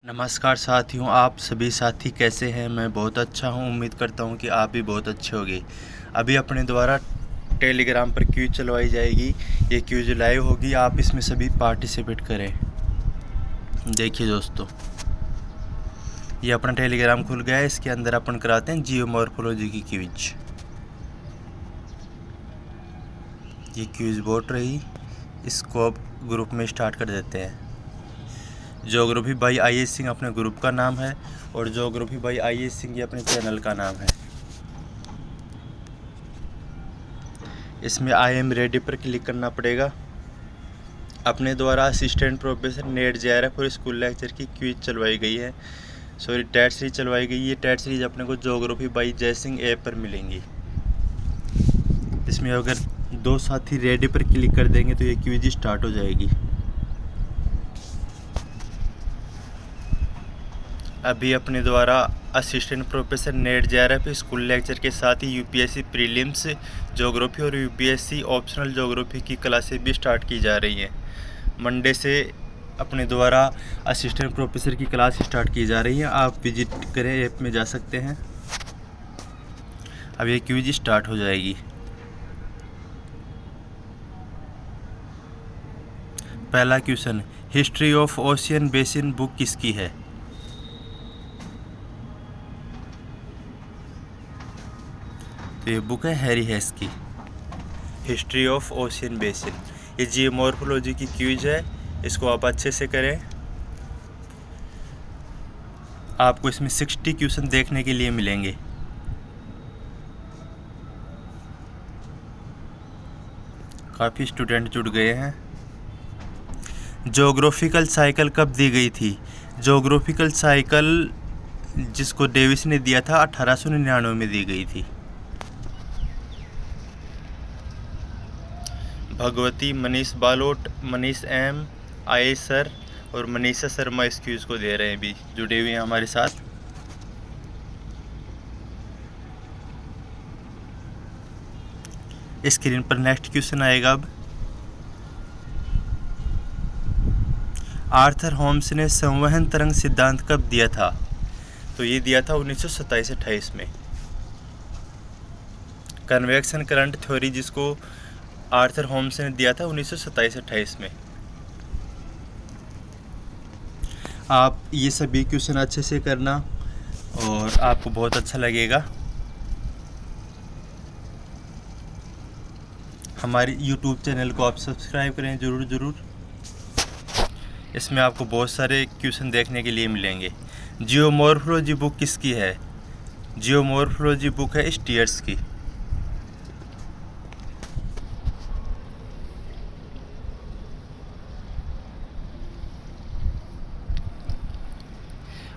नमस्कार साथियों, आप सभी साथी कैसे हैं। मैं बहुत अच्छा हूं। उम्मीद करता हूं कि आप भी बहुत अच्छे होंगे। अभी अपने द्वारा टेलीग्राम पर क्विज चलवाई जाएगी। ये क्विज लाइव होगी, आप इसमें सभी पार्टिसिपेट करें। देखिए दोस्तों, ये अपना टेलीग्राम खुल गया है। इसके अंदर अपन कराते हैं जियोमॉर्फोलॉजी की क्विज। ये क्विज बोर्ड रही, इसको अब ग्रुप में स्टार्ट कर देते हैं। Geography by IS. सिंह अपने ग्रुप का नाम है और ज्योग्राफी बाई आई.एस. सिंह ये अपने चैनल का नाम है। इसमें आई एम रेडी पर क्लिक करना पड़ेगा। अपने द्वारा असिस्टेंट प्रोफेसर नेट JRF और स्कूल लेक्चर की क्विज चलवाई गई है। सॉरी, टेट सीरीज चलवाई गई है। टेट सीरीज अपने को ज्योग्राफी बाई जय सिंह ऐप पर मिलेंगी। इसमें अगर दो साथी रेडी पर क्लिक कर देंगे तो ये क्विज स्टार्ट हो जाएगी। अभी अपने द्वारा assistant professor net JRF school lecture के साथ ही UPSC प्रीलिम्स ज्योग्राफी और UPSC ऑप्शनल ज्योग्राफी की क्लासेस भी स्टार्ट की जा रही हैं। मंडे से अपने द्वारा असिस्टेंट प्रोफेसर की क्लास स्टार्ट की जा रही है। आप विजिट करें, ऐप में जा सकते हैं। अब ये क्विज स्टार्ट हो जाएगी। पहला question, history of ocean basin book किसकी है? तो ये बुक है हैरी हेस की, हिस्ट्री ऑफ ओशियन बेसिन। ये जियोमॉर्फोलॉजी की क्विज है, इसको आप अच्छे से करें। आपको इसमें 60 क्वेश्चन देखने के लिए मिलेंगे। काफ़ी स्टूडेंट जुड़ गए हैं। ज्योग्राफिकल साइकिल कब दी गई थी? ज्योग्राफिकल साइकिल जिसको डेविस ने दिया था 1899 में दी गई थी। भगवती, मनीष बालोट, मनीष M, आये सर और मनीषा शर्मा इस क्विज को दे रहे हैं, भी जुड़े हुए हैं हमारे साथ। स्क्रीन पर नेक्स्ट क्वेश्चन आएगा। अब आर्थर होम्स ने संवहन तरंग सिद्धांत कब दिया था? तो ये दिया था 1927-28 में। कन्वेक्शन करंट थ्योरी जिसको आर्थर होम्स ने दिया था 1927-28 में। आप ये सभी क्वेश्चन अच्छे से करना और आपको बहुत अच्छा लगेगा। हमारी YouTube चैनल को आप सब्सक्राइब करें ज़रूर। इसमें आपको बहुत सारे क्वेश्चन देखने के लिए मिलेंगे। जियोमॉर्फोलॉजी बुक किसकी है? जियोमॉर्फोलॉजी बुक है स्टीयर्स की।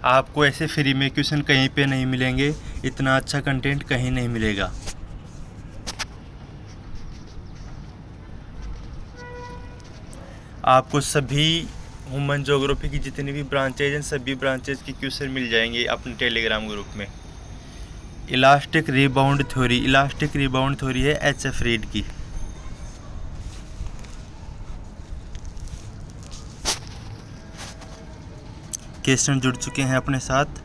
आपको ऐसे फ्री में क्वेश्चन कहीं पे नहीं मिलेंगे। इतना अच्छा कंटेंट कहीं नहीं मिलेगा। आपको सभी ह्यूमन ज्योग्राफी की जितनी भी ब्रांचेज हैं, सभी ब्रांचेज की क्वेश्चन मिल जाएंगे अपने टेलीग्राम ग्रुप में। इलास्टिक रिबाउंड थ्योरी है HF रीड की। क्वेश्चन जुड़ चुके हैं अपने साथ।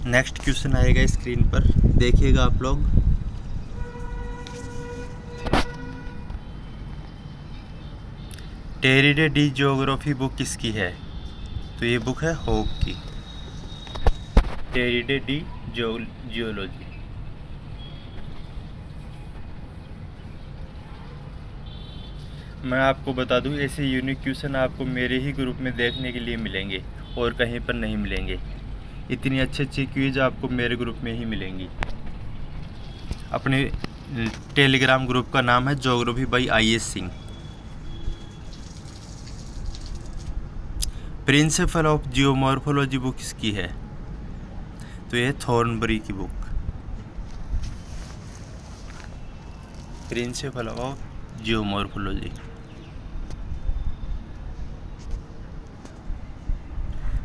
नेक्स्ट क्वेश्चन आएगा स्क्रीन पर, देखिएगा आप लोग। टेरिडे डी ज्योग्राफी बुक किसकी है? तो ये बुक है होक की, टेरिडे डी जियोलॉजी। मैं आपको बता दूं, ऐसे यूनिक क्वेश्चन आपको मेरे ही ग्रुप में देखने के लिए मिलेंगे और कहीं पर नहीं मिलेंगे। इतनी अच्छी क्विज आपको मेरे ग्रुप में ही मिलेंगी। अपने टेलीग्राम ग्रुप का नाम है geography by IS. Singh. Principle of geomorphology book किसकी है? तो ये थॉर्नबरी की book, principle of geomorphology.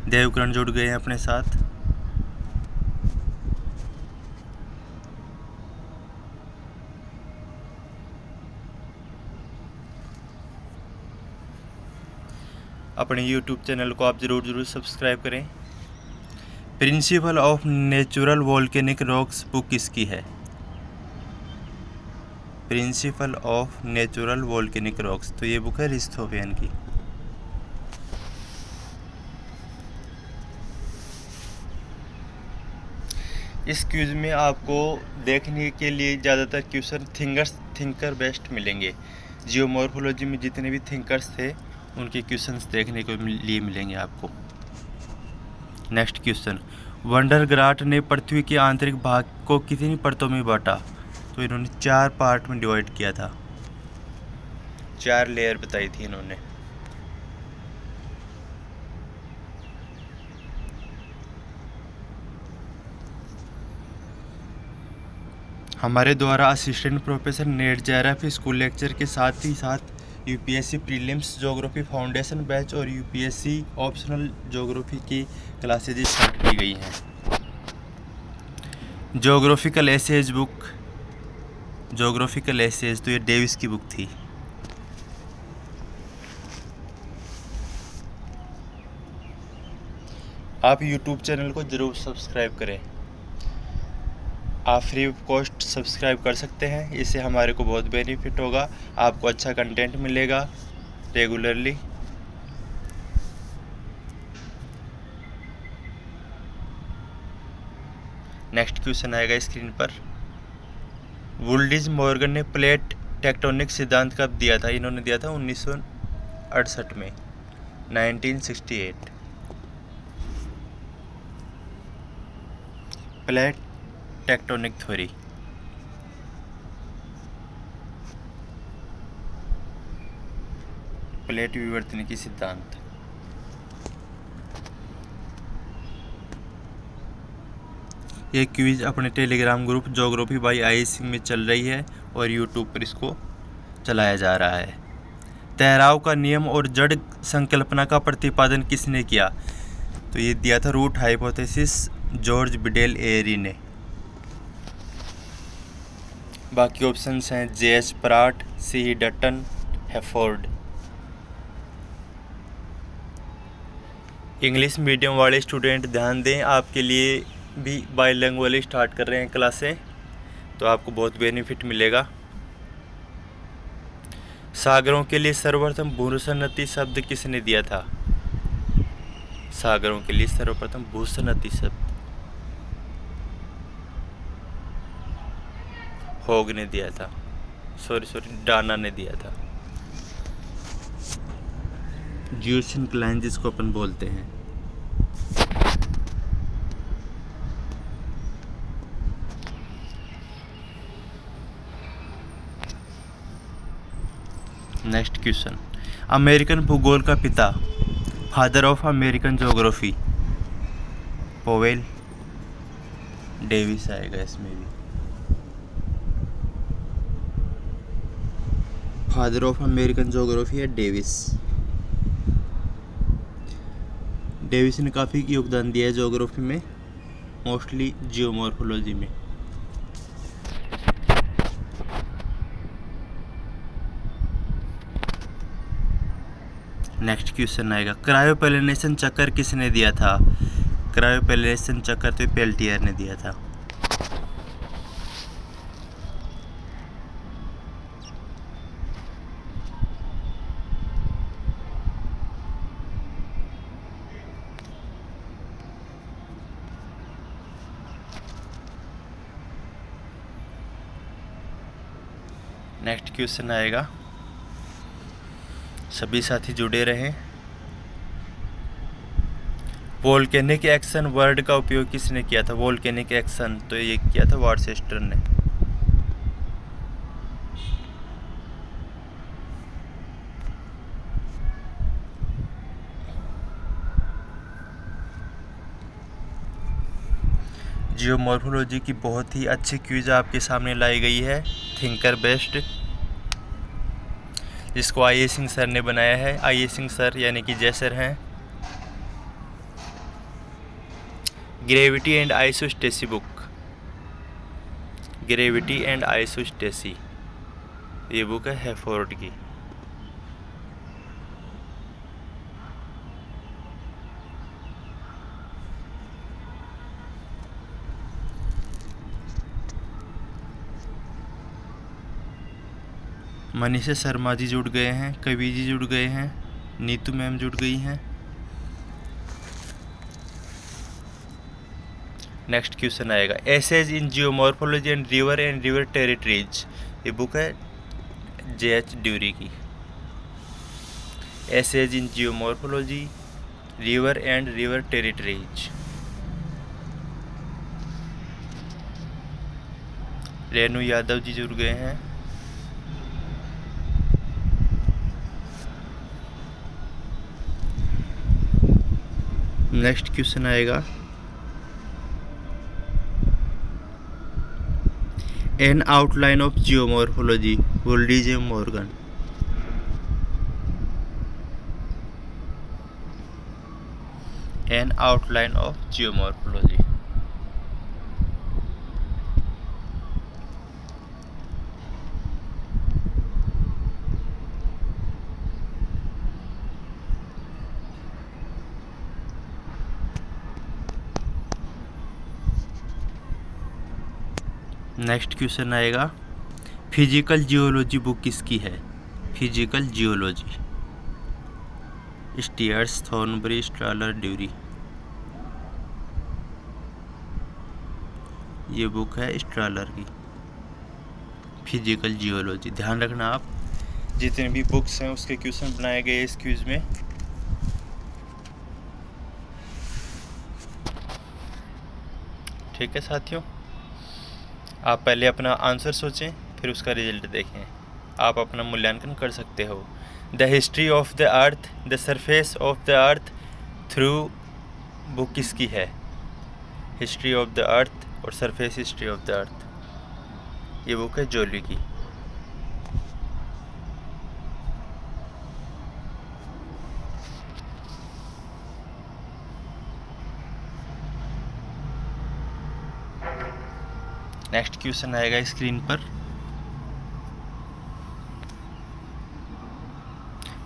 Devkaran जुड़ गए हैं अपने साथ। अपने YouTube चैनल को आप ज़रूर सब्सक्राइब करें। Principle of natural volcanic rocks book किसकी है? Principle of natural volcanic rocks, तो ये बुक है रिस्थोफेन की। इस क्विज में आपको देखने के लिए ज़्यादातर क्वेश्चन थिंकर बेस्ट मिलेंगे। जियोमॉर्फोलॉजी में जितने भी थिंकर्स थे उनके क्वेश्चंस देखने को लिए मिलेंगे आपको। नेक्स्ट क्वेश्चन, वंडरग्राट ने पृथ्वी के आंतरिक भाग को कितनी परतों में बांटा? तो इन्होंने 4 पार्ट में डिवाइड किया था, 4 लेयर बताई थी इन्होंने। हमारे द्वारा assistant professor NET JRF school lecture के साथ ही साथ UPSC prelims geography foundation batch और यूपीएससी ऑप्शनल ज्योग्राफी की क्लासेज स्टार्ट की गई हैं। Geographical essays book, geographical essays तो ये डेविस की बुक थी। आप यूट्यूब चैनल को ज़रूर सब्सक्राइब करें। आप फ्री ऑफ कॉस्ट सब्सक्राइब कर सकते हैं, इससे हमारे को बहुत बेनिफिट होगा, आपको अच्छा कंटेंट मिलेगा रेगुलरली। नेक्स्ट क्वेश्चन आएगा स्क्रीन पर। वुल्डिज मॉर्गन ने प्लेट टेक्टोनिक सिद्धांत कब दिया था? इन्होंने दिया था 1968 में, 1968। Plate tectonic theory. प्लेट विवर्तनिकी सिद्धांत। ये क्विज अपने टेलीग्राम ग्रुप ज्योग्राफी बाय आई सिंह में चल रही है और यूट्यूब पर इसको चलाया जा रहा है। ठहराव का नियम और जड़ संकल्पना का प्रतिपादन किसने किया? तो ये दिया था रूट हाइपोथेसिस, जॉर्ज बिडेल एरी ने। बाकी ऑप्शंस हैं जे.एच. प्राट, सी. डटन, हैफोर्ड। इंग्लिश मीडियम वाले स्टूडेंट ध्यान दें, आपके लिए भी बाइलिंगुअल स्टार्ट कर रहे हैं क्लासें, तो आपको बहुत बेनिफिट मिलेगा। सागरों के लिए सर्वप्रथम भूसन्नति शब्द किसने दिया था? सागरों के लिए सर्वप्रथम भूसन्नति शब्द होग ने दिया था, डाना ने दिया था। जियोसिंक्लाइन जिसको अपन बोलते हैं। नेक्स्ट क्वेश्चन, अमेरिकन भूगोल का पिता, father of American geography, Powell Davis आएगा इसमें भी। फादर ऑफ अमेरिकन ज्योग्राफी है डेविस। डेविस ने काफ़ी योगदान दिया है ज्योग्राफी में, मोस्टली जियोमॉर्फोलॉजी में। नेक्स्ट क्वेश्चन आएगा, क्रायोपेलिनेशन चक्कर किसने दिया था? क्रायोपेलिनेशन चक्कर तो पेल्टियर ने दिया था। नेक्स्ट क्वेश्चन आएगा, सभी साथी जुड़े रहें। वोल्केनिक एक्शन वर्ड का उपयोग किसने किया था? वोल्केनिक एक्शन तो ये किया था वर्सेस्टर ने। जियोमॉर्फोलॉजी की बहुत ही अच्छी क्विज आपके सामने लाई गई है, थिंकर बेस्ट, जिसको आई.ए. सिंह सर ने बनाया है। आई.ए. सिंह सर यानी कि जय सर हैं। Gravity and isostasy book, gravity and isostasy, ये बुक है हैफोर्ड की। मनीषा शर्मा जी जुड़ गए हैं, कवि जी जुड़ गए हैं, नीतू मैम जुड़ गई हैं। नेक्स्ट क्वेश्चन आएगा, essays in geomorphology and river terraces. ये बुक है JH ड्यूरी की। Essays in geomorphology, river terraces. Renu Yadav ji जुड़ गए हैं। नेक्स्ट क्वेश्चन आएगा, एन आउटलाइन ऑफ जियोमॉर्फोलॉजी, वुल्डी J Morgan. An outline of geomorphology. Next question आएगा, फिजिकल जियोलॉजी बुक किसकी है? Physical geology, Steers, Thornbury, Strahler, Dury. ये बुक है स्ट्रालर की, फिजिकल जियोलॉजी। ध्यान रखना आप, जितने भी बुक्स हैं उसके क्वेश्चन बनाए गए इस क्विज में। ठीक है साथियों, आप पहले अपना आंसर सोचें, फिर उसका रिजल्ट देखें। आप अपना मूल्यांकन कर सकते हो। The history of the earth, the surface of the earth through book किसकी है? हिस्ट्री ऑफ द अर्थ और सरफेस हिस्ट्री ऑफ द अर्थ, ये बुक है जोली की। नेक्स्ट क्वेश्चन आएगा स्क्रीन पर,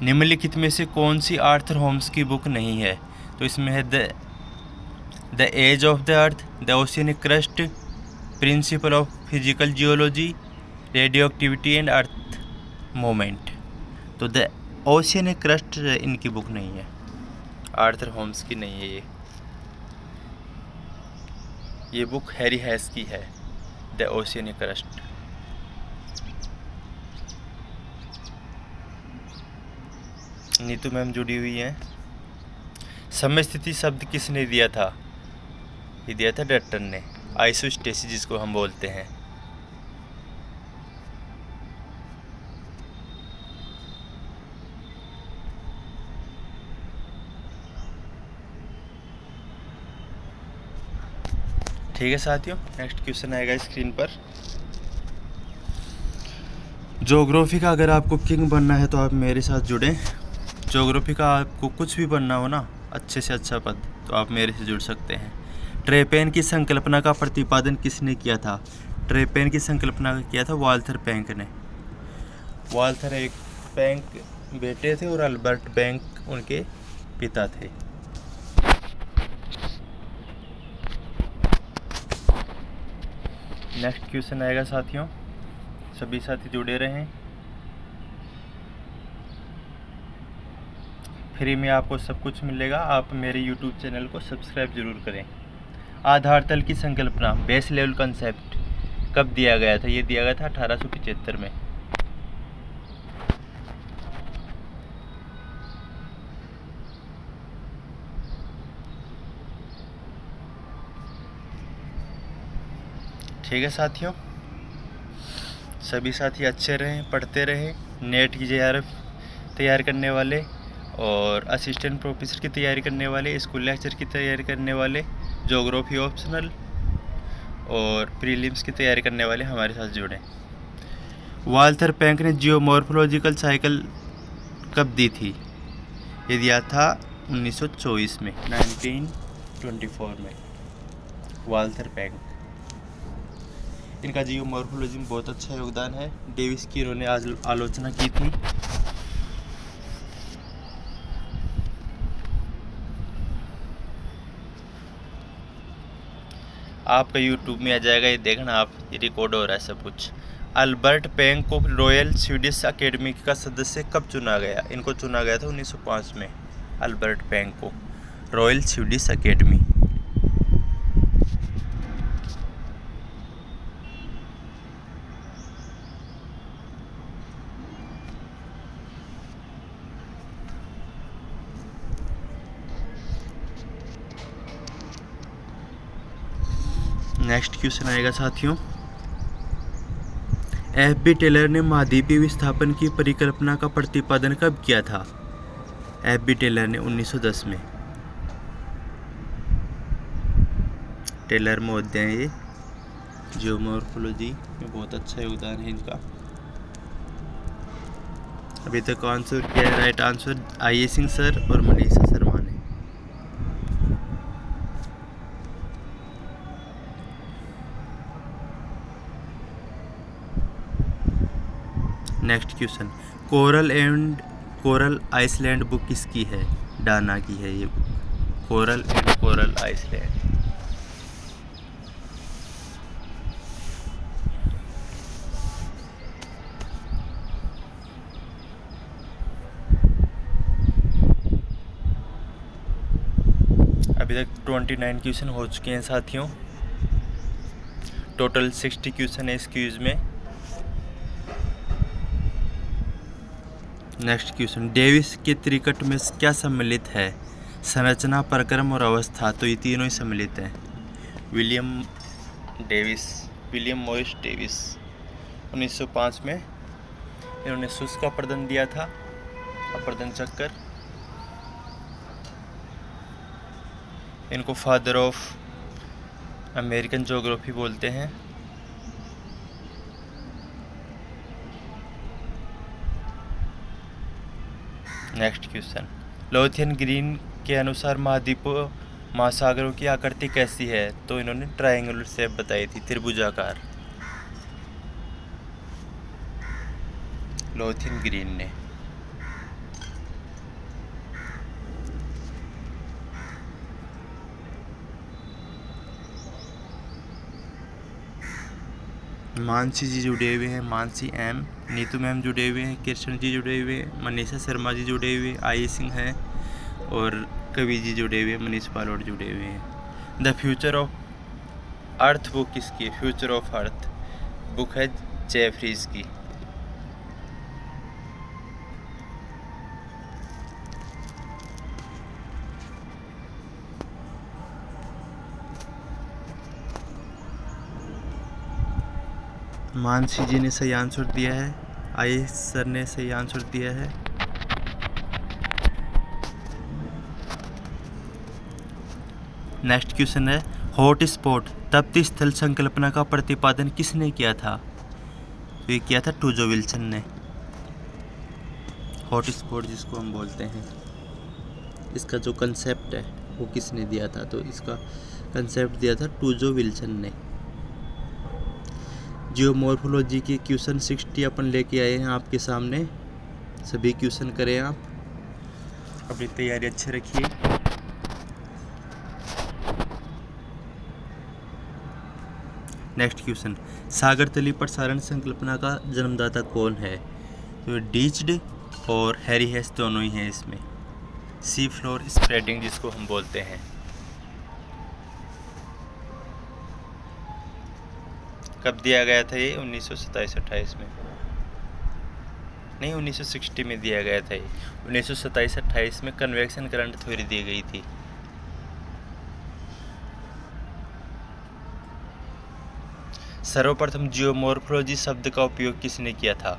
निम्नलिखित में से कौन सी आर्थर होम्स की बुक नहीं है? तो इसमें है the age of the earth, the oceanic crust, principle of physical geology, radio activity and earth moment. तो द ओशियनिक क्रस्ट इनकी बुक नहीं है, आर्थर होम्स की नहीं है। ये बुक हैरी हैस की है, the oceanic crust. Neetu ma'am जुड़ी हुई हैं। समय स्थिति शब्द किसने दिया था? ये दिया था डट्टन ने, आइसोस्टेसिस जिसको हम बोलते हैं। ठीक है साथियों, नेक्स्ट क्वेश्चन आएगा स्क्रीन पर। ज्योग्राफी का अगर आपको किंग बनना है तो आप मेरे साथ जुड़ें। ज्योग्राफी का आपको कुछ भी बनना हो ना, अच्छे से अच्छा पद, तो आप मेरे से जुड़ सकते हैं। ट्रेपेन की संकल्पना का प्रतिपादन किसने किया था? ट्रेपेन की संकल्पना किया था वाल्थर बैंक ने। वाल्थर एक बैंक बेटे थे और अल्बर्ट बैंक उनके पिता थे। नेक्स्ट क्वेश्चन आएगा साथियों, सभी साथी जुड़े रहें। फ्री में आपको सब कुछ मिलेगा, आप मेरे YouTube चैनल को सब्सक्राइब जरूर करें। आधार तल की संकल्पना, बेस लेवल कंसेप्ट कब दिया गया था? ये दिया गया था 1875 में। ठीक है साथियों, सभी साथी अच्छे रहें, पढ़ते रहें। नेट की JRF तैयार करने वाले और असिस्टेंट प्रोफेसर की तैयारी करने वाले, स्कूल लेक्चर की तैयारी करने वाले, ज्योग्राफी ऑप्शनल और प्रीलिम्स की तैयारी करने वाले हमारे साथ जुड़ें। वाल्थर बैंक ने जियोमॉर्फोलॉजिकल साइकिल कब दी थी? ये दिया था 1924 में, 1924 में, वाल्थर बैंक। इनका जियोमॉर्फोलॉजी में बहुत अच्छा योगदान है। डेविस की इन्होंने आज आलोचना की थी। आपका YouTube में आ जाएगा, ये देखना आप, ये रिकॉर्ड हो रहा है सब कुछ। अल्बर्ट पेंग को रॉयल स्वीडिश अकेडमी का सदस्य कब चुना गया? इनको चुना गया था 1905 में, अल्बर्ट पेंग को, royal Swedish academy. Next question आएगा साथियों, एफ.बी. टेलर ने महाद्वीपीय विस्थापन की परिकल्पना का प्रतिपादन कब किया था? एफ.बी. टेलर ने 1910 में। टेलर महोदय हैं ये, जियोमॉर्फोलॉजी में बहुत अच्छा योगदान है इनका। अभी तक आंसर किया है, right answer I A. Singh sir और मनीषा शर्मा ने। Next question, coral island book किसकी है? डाना की है ये बुक, कोरल आइसलैंड। अभी तक 29 क्वेश्चन हो चुके हैं साथियों, टोटल 60 क्वेश्चन है इस क्विज में। नेक्स्ट क्वेश्चन, डेविस के त्रिकट में क्या सम्मिलित है? संरचना, प्रक्रम और अवस्था। तो ये तीनों ही सम्मिलित हैं। विलियम मॉरिस डेविस 1905 में इन्होंने सुस का अपर्दन दिया था, अपर्दन चक्कर। इनको फादर ऑफ अमेरिकन ज्योग्राफी बोलते हैं। नेक्स्ट क्वेश्चन, लोथियन ग्रीन के अनुसार महाद्वीपों महासागरों की आकृति कैसी है? तो इन्होंने ट्रायंगुलर शेप बताई थी, त्रिभुजाकार, लोथियन ग्रीन ने। मानसी जी जुड़े हुए हैं, मानसी एम, नीतू मैम जुड़े हुए हैं, कृष्ण जी जुड़े हुए हैं, मनीषा शर्मा जी जुड़े हुए हैं, आई सिंह हैं और कवि जी जुड़े हुए हैं, मनीष पालोड जुड़े हुए हैं। The future of earth book किसकी है? फ्यूचर ऑफ अर्थ बुक है जेफरीज की। मानसी जी ने सही आंसर दिया है, आई सर ने सही आंसर दिया है। नेक्स्ट क्वेश्चन है, हॉट स्पॉट तप्ती स्थल संकल्पना का प्रतिपादन किसने किया था? तो ये किया था टूजो विल्सन ने। हॉट स्पॉट जिसको हम बोलते हैं, इसका जो कंसेप्ट है वो किसने दिया था? तो इसका कंसेप्ट दिया था टूजो विल्सन ने। जियोमॉर्फोलॉजी के क्वेश्चन 60 अपन लेके आए हैं आपके सामने, सभी क्वेश्चन करें आप, अपनी तैयारी अच्छे रखिए। नेक्स्ट क्वेश्चन, सागर तली प्रसारण संकल्पना का जन्मदाता कौन है? तो डीच्ड और हैरी हेस दोनों ही हैं इसमें। सी फ्लोर स्प्रेडिंग जिसको हम बोलते हैं। कब दिया गया था ये? 1927-28 में, नहीं 1960 में दिया गया था ये। 1927-28 में कन्वेक्शन करंट थ्योरी दी गई थी। सर्वप्रथम जियोमॉर्फोलॉजी शब्द का उपयोग किसने किया था?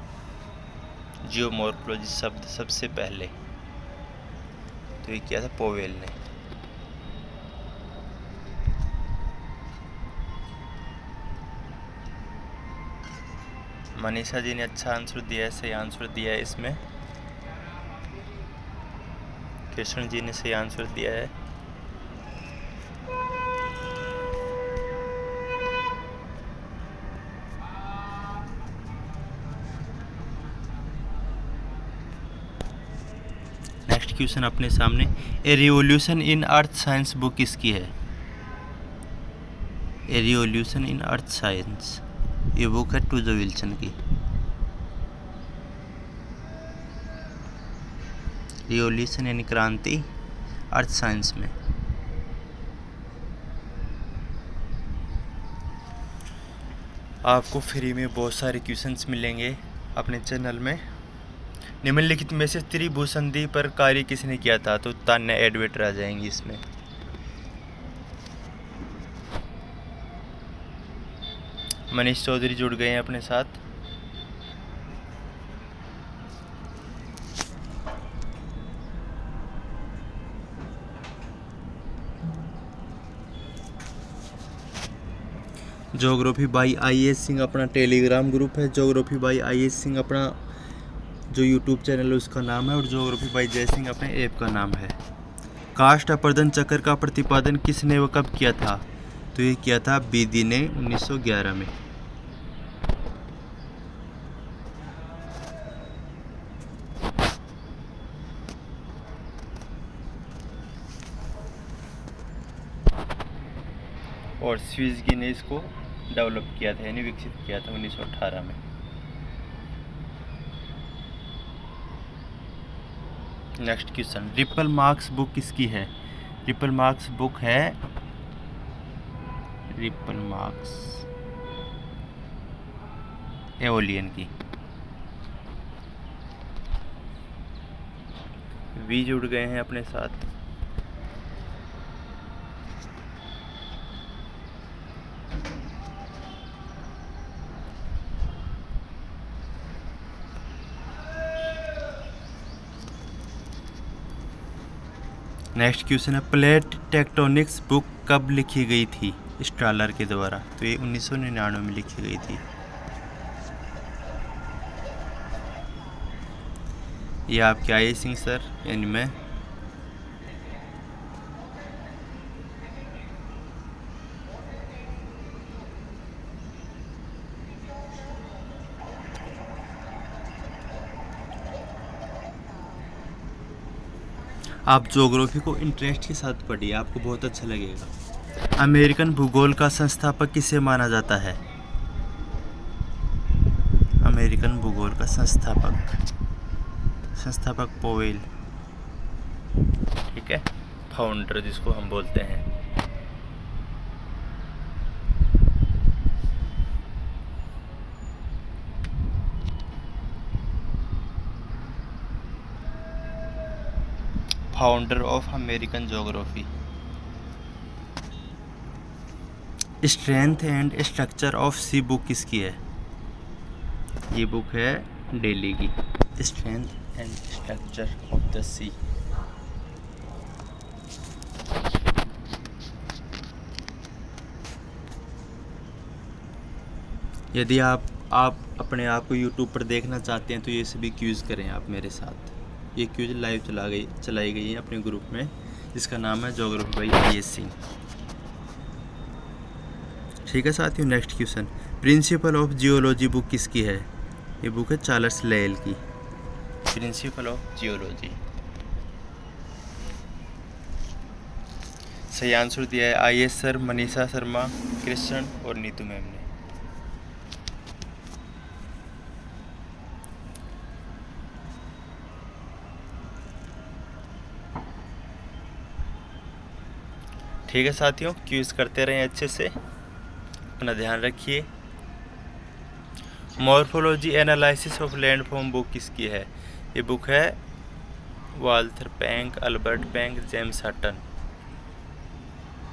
जियोमॉर्फोलॉजी शब्द सबसे पहले तो ये किया था पोवेल ने। मनीषा जी ने अच्छा आंसर दिया है, सही आंसर दिया है इसमें। कृष्ण जी ने सही आंसर दिया है। नेक्स्ट क्वेश्चन अपने सामने, a revolution in earth science book किसकी है? A revolution in earth science ये बुक है टूजो विल्सन की। रिवॉल्यूशन यानी क्रांति अर्थ साइंस में। आपको फ्री में बहुत सारे क्वेश्चंस मिलेंगे अपने चैनल में। निम्नलिखित में से त्रिभुज संधि पर कार्य किसने किया था, तो तान्या एडवेटर आ जाएंगी इसमें। मनीष चौधरी जुड़ गए हैं अपने साथ। ज्योग्राफी बाई IAS सिंह अपना टेलीग्राम ग्रुप है। ज्योग्राफी बाई IAS सिंह अपना जो यूट्यूब चैनल है उसका नाम है, और ज्योग्राफी बाई जय सिंह अपने ऐप का नाम है। काष्ठ अपर्दन चक्र का प्रतिपादन किसने व कब किया था, तो ये किया था बेदी ने 1911 में। और स्विज़की ने इसको डेवलप किया था यानी विकसित किया था 1918 में। Next question, ripple marks book किसकी है? रिपल मार्क्स बुक है रिपल मार्क्स एओलियन की। वी जुड़ गए हैं अपने साथ। नेक्स्ट क्वेश्चन है, प्लेट टेक्टोनिक्स बुक कब लिखी गई थी स्ट्रॉलर के द्वारा, तो ये 1999 में लिखी गई थी। ये आपके आए सिंह सर यानी मैं। आप ज्योग्राफी को इंटरेस्ट के साथ पढ़िए, आपको बहुत अच्छा लगेगा। अमेरिकन भूगोल का संस्थापक किसे माना जाता है? अमेरिकन भूगोल का संस्थापक पोवेल, ठीक है, फाउंडर जिसको हम बोलते हैं। Founder of American geography. Strength and structure of sea book किसकी है? ये बुक है डेली की, strength and structure of the sea. यदि आप अपने आप को यूट्यूब पर देखना चाहते हैं तो ये सभी क्यूज करें आप मेरे साथ। ये क्यूज लाइव चलाई गई है अपने ग्रुप में, जिसका नाम है ज्योग्राफी बाई IAS सिंह। ठीक है साथियों, next question, principle of geology book किसकी है? ये बुक है चार्ल्स लेल की, प्रिंसिपल ऑफ जियोलॉजी। सही आंसर दिया है IAS सर, मनीषा शर्मा, कृष्ण और नीतू मैम ने। ठीक है साथियों, क्यूज करते रहें अच्छे से, अपना ध्यान रखिए। Morphology analysis of landform book किसकी है? ये बुक है वाल्थर पैंक, अल्बर्ट पैंक, जेम्स हटन।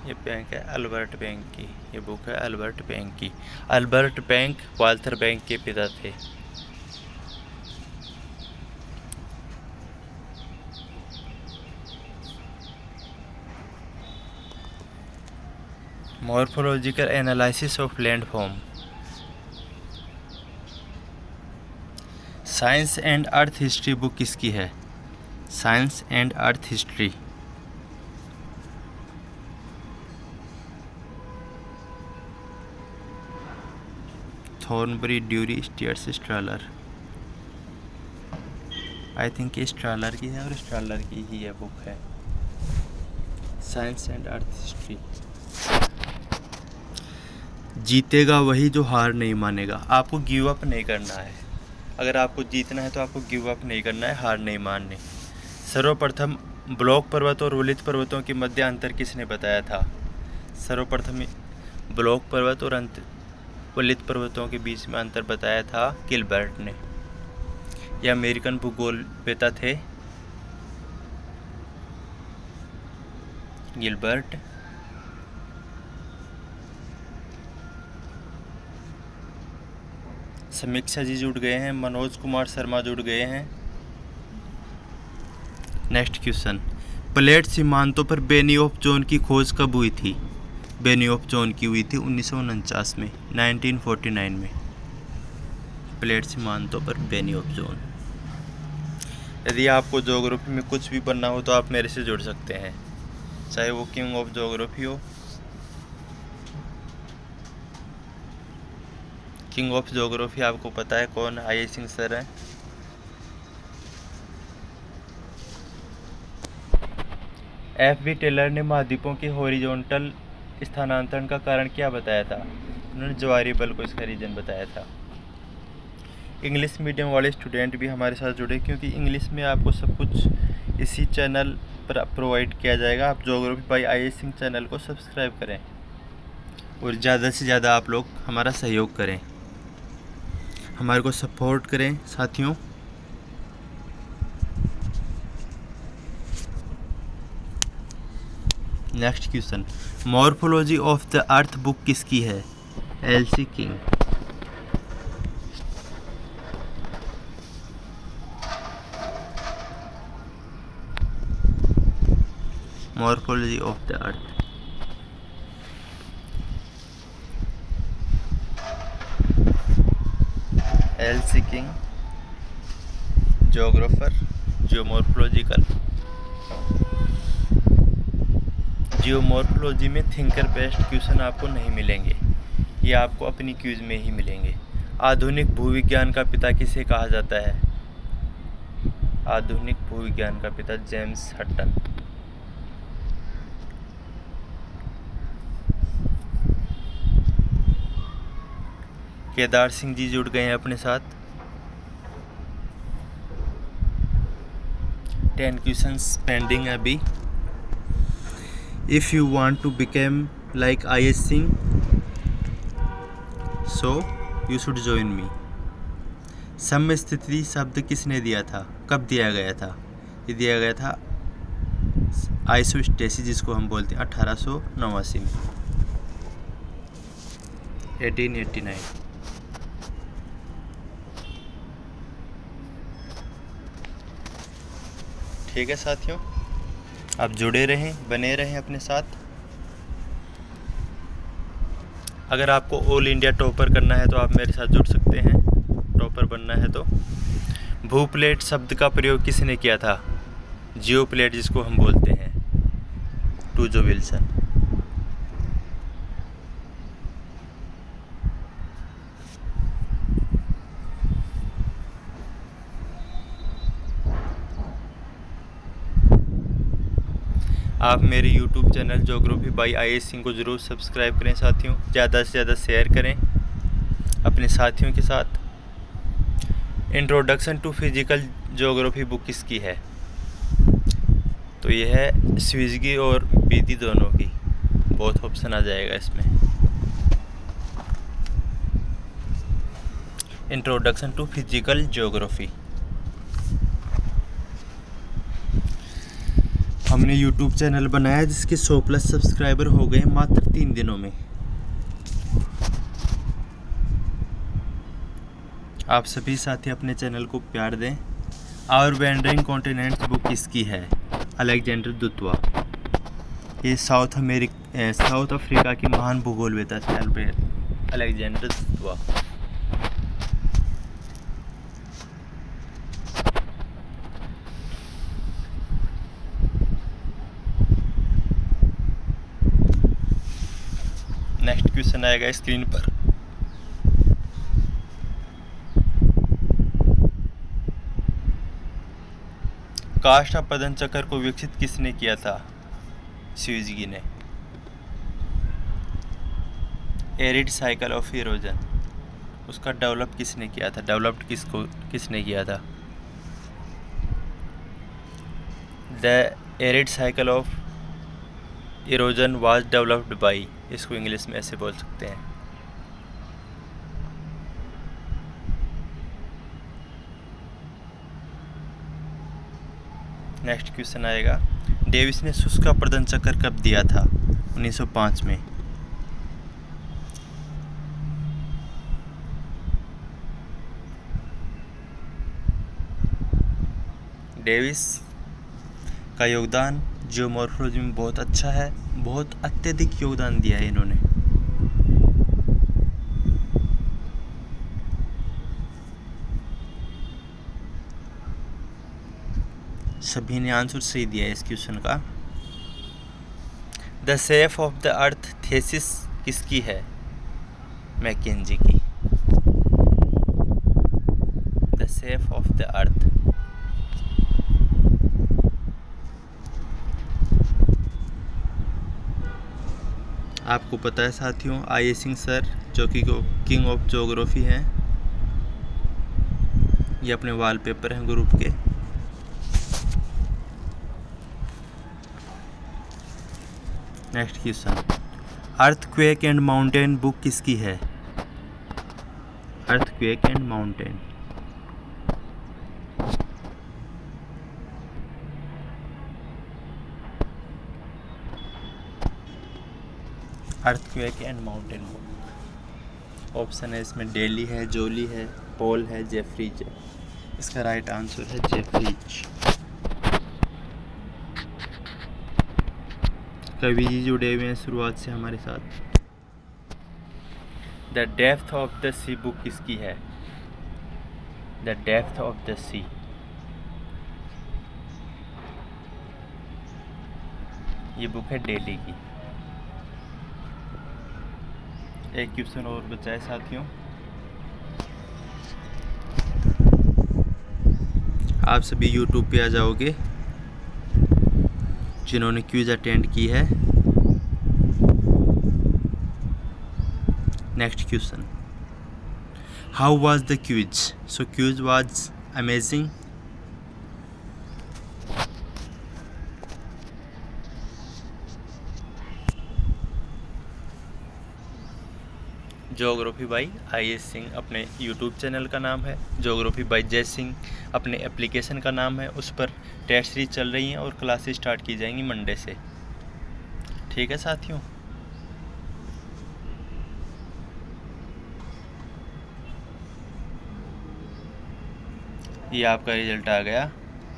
ये पैंक है अल्बर्ट पैंक की, ये बुक है अल्बर्ट पैंक की। अल्बर्ट पैंक वाल्थर पैंक के पिता थे। Morphological analysis of landform. Science and earth history book किसकी है? Science and earth history. Thornbury, Dury, Steers, Strahler. I think ये स्ट्रॉलर की है और स्ट्रॉलर की ही ये बुक है, साइंस एंड अर्थ हिस्ट्री। जीतेगा वही जो हार नहीं मानेगा। आपको गिव अप नहीं करना है। अगर आपको जीतना है तो आपको गिव अप नहीं करना है, हार नहीं माननी। सर्वप्रथम ब्लॉक पर्वत और वलित पर्वतों के मध्य अंतर किसने बताया था? सर्वप्रथम ब्लॉक पर्वत और वलित पर्वतों के बीच में अंतर बताया था गिलबर्ट ने। ये अमेरिकन भूगोलवेत्ता थे गिलबर्ट। समीक्षा जी जुड़ गए हैं, मनोज कुमार शर्मा जुड़ गए हैं। नेक्स्ट क्वेश्चन, प्लेट सीमांतों पर बेनी ऑफ जोन की खोज कब हुई थी? बेनी ऑफ जोन की हुई थी 1949 में, 1949 में। प्लेट सीमांतों पर बेनी ऑफ जोन। यदि आपको ज्योग्राफी में कुछ भी बनना हो तो आप मेरे से जुड़ सकते हैं, चाहे वो किंग ऑफ ज्योग्राफी हो। किंग ऑफ ज्योग्राफी आपको पता है कौन? आई सिंह सर है। F.B. टेलर ने महाद्वीपों के हॉरिजॉन्टल स्थानांतरण का कारण क्या बताया था? उन्होंने ज्वारी बल को इसका रीजन बताया था। इंग्लिश मीडियम वाले स्टूडेंट भी हमारे साथ जुड़े, क्योंकि इंग्लिश में आपको सब कुछ इसी चैनल पर प्रोवाइड किया जाएगा। आप ज्योग्राफी बाय आई सिंह चैनल को सब्सक्राइब करें और ज़्यादा से ज़्यादा आप लोग हमारा सहयोग करें, हमारे को सपोर्ट करें साथियों। Next question, morphology of the earth book किसकी है? LC. King. Morphology of the earth, LC. King, geographer, geomorphological. Geomorphology में थिंकर बेस्ट क्वेश्चन आपको नहीं मिलेंगे, ये आपको अपनी क्यूज में ही मिलेंगे। आधुनिक भूविज्ञान का पिता किसे कहा जाता है? आधुनिक भूविज्ञान का पिता जेम्स हटन। केदार सिंह जी जुड़ गए हैं अपने साथ। 10 क्वेश्चंस पेंडिंग है अभी। If you want to become like I Singh so you should join me. समस्थिति शब्द किसने दिया था? कब दिया गया था? ये दिया गया था आइसोस्टेसिस, जिसको हम बोलते हैं 1889 में, 1889। ठीक है साथियों, आप जुड़े रहें, बने रहें अपने साथ। अगर आपको ऑल इंडिया टॉपर करना है तो आप मेरे साथ जुड़ सकते हैं, टॉपर बनना है तो। भूप्लेट शब्द का प्रयोग किसने किया था? जियो प्लेट, जिसको हम बोलते हैं, टूजो विल्सन। आप मेरे YouTube चैनल ज्योग्राफी बाय आई सिंह को ज़रूर सब्सक्राइब करें साथियों, ज़्यादा से ज़्यादा शेयर करें अपने साथियों के साथ। Introduction to physical geography book किसकी है? तो ये है स्विजगी और बीती दोनों की, बहुत ऑप्शन आ जाएगा इसमें। Introduction to physical geography. हमने YouTube चैनल बनाया जिसके 100+ सब्सक्राइबर हो गए मात्र 3 दिनों में। आप सभी साथी अपने चैनल को प्यार दें। आवर वेंडरिंग कॉन्टिनेंट्स बुक किसकी है? अलेक्जेंडर दुत्वा। ये साउथ अफ्रीका के महान भूगोलवेत्ता थे अलेक्जेंडर दुत्वा। नेक्स्ट क्वेश्चन आएगा स्क्रीन पर। काष्ठपदन चक्र को विकसित किसने किया था? स्विजगी ने। एरिड साइकिल ऑफ इरोजन, उसका डेवलप किसने किया था? डेवलप्ड किसने किया था? The arid cycle of erosion was developed by, इसको इंग्लिश में ऐसे बोल सकते हैं। नेक्स्ट क्वेश्चन आएगा, डेविस ने शुष्क प्रदन चक्कर कब दिया था? 1905 में। डेविस का योगदान जियोमॉर्फोलॉजी में बहुत अच्छा है, बहुत अत्यधिक योगदान दिया है इन्होंने। सभी ने आंसर सही दिया है इस क्वेश्चन का। The shape of the earth thesis किसकी है? मैकेंजी की। द शेप ऑफ द अर्थ। आपको पता है साथियों, आई सिंह सर जो कि किंग ऑफ ज्योग्राफी हैं, ये अपने वॉलपेपर हैं ग्रुप के। Next question, earthquake and mountain book किसकी है? Earthquake and mountain. Earthquake and mountain book. Option है इसमें डेली है, जोली है, पॉल है, जेफरीज है। इसका राइट आंसर है जेफरीज। कवि जी जुड़े हुए हैं शुरुआत से हमारे साथ। The depth of the sea book किसकी है? The depth of the sea. ये बुक है डेली की। एक क्वेश्चन और बचा है साथियों। आप सभी यूट्यूब पे आ जाओगे जिन्होंने क्विज अटेंड की है। Next question, how was the quiz? So quiz was amazing. Geography by I Singh अपने यूट्यूब चैनल का नाम है। ज्योग्राफी बाई जय सिंह अपने एप्लीकेशन का नाम है। उस पर टेस्ट सीरीज चल रही हैं और क्लासेस स्टार्ट की जाएंगी मंडे से। ठीक है साथियों। ये आपका रिजल्ट आ गया।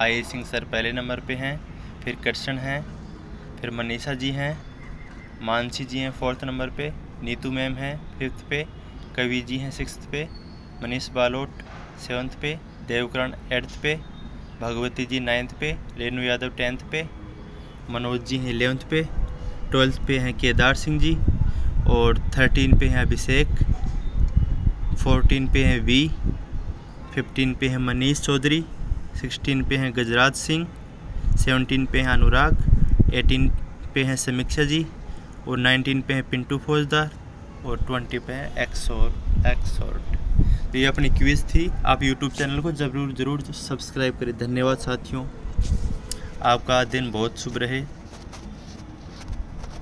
आई सिंह सर पहले नंबर पे हैं, फिर कृष्ण हैं, फिर मनीषा जी हैं, मानसी जी हैं 4th नंबर पे, नीतू मैम हैं 5th पे, कवि जी हैं 6th पे, मनीष बालोट 7th पे, देवकरण 8th पे, भगवती जी 9th पे, रेणु यादव 10th पे, मनोज जी हैं 11th पे, 12th पे हैं केदार सिंह जी, और 13 पे हैं अभिषेक, 14 पे हैं वी, 15 पे हैं मनीष चौधरी, 16 पे हैं गजराज सिंह, 17 पे हैं अनुराग, 18 पे हैं समीक्षा जी, और 19 पे हैं पिंटू फौजदार, और 20 पे हैं एक्सोर्ट। तो ये अपनी क्विज़ थी। आप यूट्यूब चैनल को ज़रूर सब्सक्राइब करें। धन्यवाद साथियों, आपका दिन बहुत शुभ रहे।